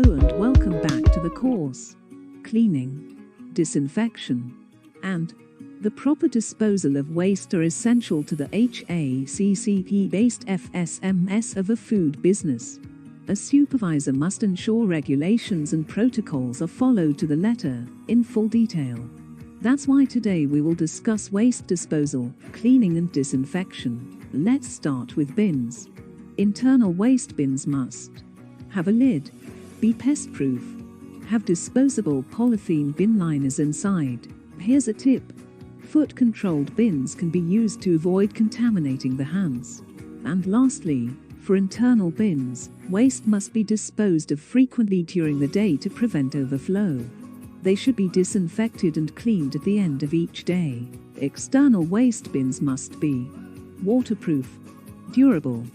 Hello and welcome back to the course, Cleaning, Disinfection, and the proper disposal of waste are essential to the HACCP-based FSMS of a food business. A supervisor must ensure regulations and protocols are followed to the letter, in full detail. That's why today we will discuss waste disposal, cleaning and disinfection. Let's start with bins. Internal waste bins must have a lid, be pest-proof, have disposable polythene bin liners inside. Here's a tip. Foot-controlled bins can be used to avoid contaminating the hands. And lastly, for internal bins, waste must be disposed of frequently during the day to prevent overflow. They should be disinfected and cleaned at the end of each day. External waste bins must be waterproof, durable,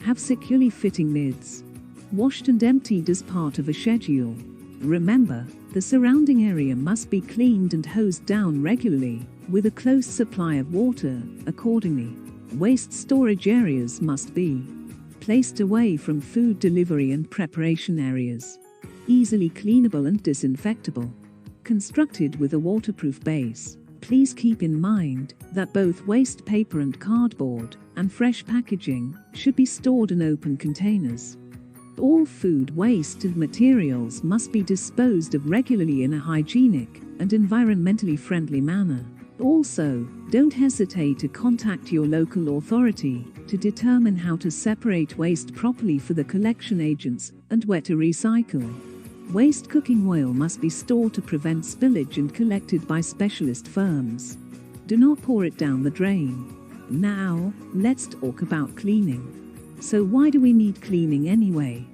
have securely fitting lids, washed and emptied as part of a schedule. Remember, the surrounding area must be cleaned and hosed down regularly, with a close supply of water, accordingly. Waste storage areas must be placed away from food delivery and preparation areas. Easily cleanable and disinfectable. Constructed with a waterproof base. Please keep in mind that both waste paper and cardboard and fresh packaging should be stored in open containers. All food waste and materials must be disposed of regularly in a hygienic and environmentally friendly manner. Also, don't hesitate to contact your local authority to determine how to separate waste properly for the collection agents and where to recycle. Waste cooking oil must be stored to prevent spillage and collected by specialist firms. Do not pour it down the drain. Now, let's talk about cleaning. So why do we need cleaning anyway?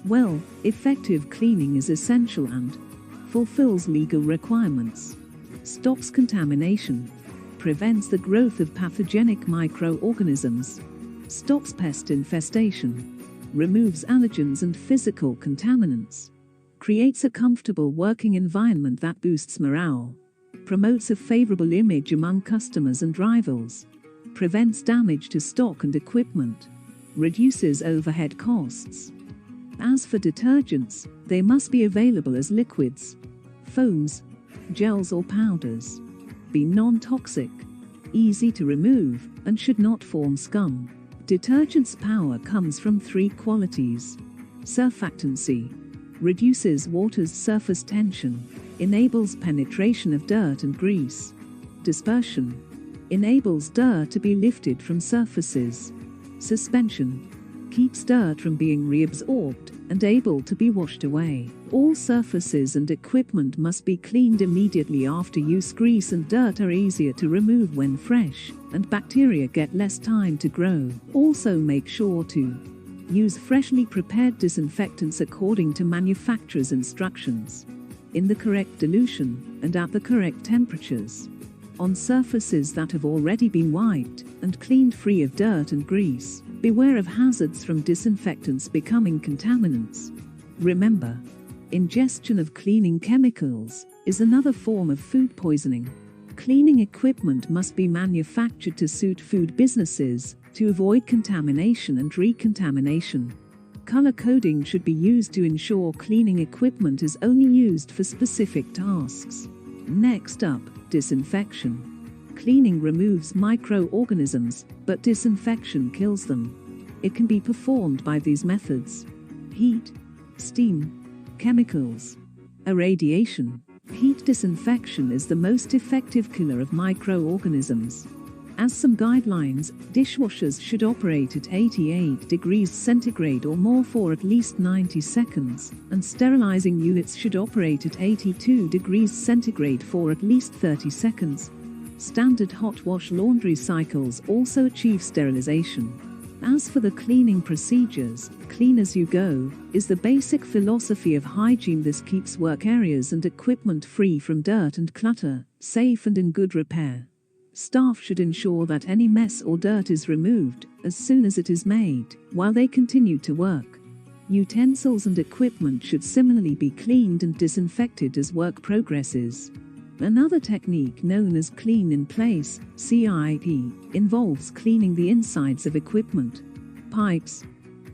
Well, effective cleaning is essential and fulfills legal requirements, stops contamination, prevents the growth of pathogenic microorganisms, stops pest infestation, removes allergens and physical contaminants, creates a comfortable working environment that boosts morale, promotes a favorable image among customers and rivals, prevents damage to stock and equipment, reduces overhead costs. As for detergents, they must be available as liquids, foams, gels or powders, be non-toxic, easy to remove, and should not form scum. Detergent's power comes from three qualities. Surfactancy reduces water's surface tension, enables penetration of dirt and grease. Dispersion enables dirt to be lifted from surfaces. Suspension keeps dirt from being reabsorbed and able to be washed away. All surfaces and equipment must be cleaned immediately after use. Grease and dirt are easier to remove when fresh, and bacteria get less time to grow. Also make sure to use freshly prepared disinfectants according to manufacturer's instructions, in the correct dilution and at the correct temperatures. On surfaces that have already been wiped and cleaned free of dirt and grease, beware of hazards from disinfectants becoming contaminants. Remember, ingestion of cleaning chemicals is another form of food poisoning. Cleaning equipment must be manufactured to suit food businesses to avoid contamination and recontamination. Color coding should be used to ensure cleaning equipment is only used for specific tasks. Next up, disinfection. Cleaning removes microorganisms, but disinfection kills them. It can be performed by these methods: heat, steam, chemicals, irradiation. Heat disinfection is the most effective killer of microorganisms. As some guidelines, dishwashers should operate at 88 degrees centigrade or more for at least 90 seconds, and sterilizing units should operate at 82 degrees centigrade for at least 30 seconds. Standard hot wash laundry cycles also achieve sterilization. As for the cleaning procedures, clean as you go is the basic philosophy of hygiene. This keeps work areas and equipment free from dirt and clutter, safe and in good repair. Staff should ensure that any mess or dirt is removed as soon as it is made, while they continue to work. Utensils and equipment should similarly be cleaned and disinfected as work progresses. Another technique known as clean in place, CIP, involves cleaning the insides of equipment, pipes,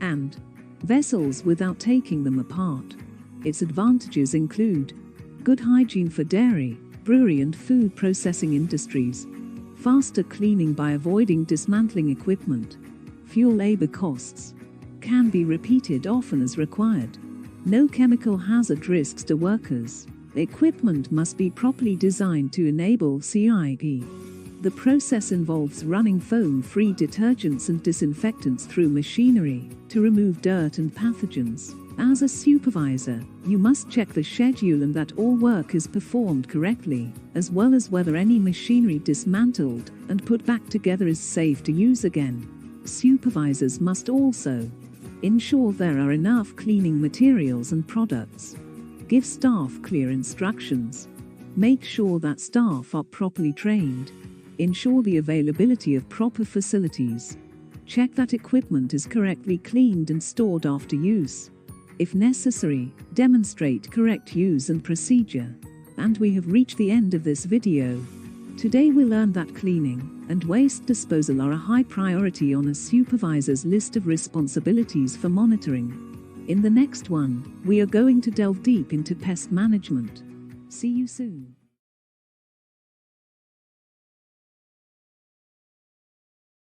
and vessels without taking them apart. Its advantages include good hygiene for dairy, brewery and food processing industries, faster cleaning by avoiding dismantling equipment, fuel labor costs, can be repeated often as required, no chemical hazard risks to workers. The equipment must be properly designed to enable CIP. The process involves running foam-free detergents and disinfectants through machinery to remove dirt and pathogens. As a supervisor, you must check the schedule and that all work is performed correctly, as well as whether any machinery dismantled and put back together is safe to use again. Supervisors must also ensure there are enough cleaning materials and products. Give staff clear instructions. Make sure that staff are properly trained. Ensure the availability of proper facilities. Check that equipment is correctly cleaned and stored after use. If necessary, demonstrate correct use and procedure. And we have reached the end of this video. Today we learned that cleaning and waste disposal are a high priority on a supervisor's list of responsibilities for monitoring. In the next one, we are going to delve deep into pest management. See you soon.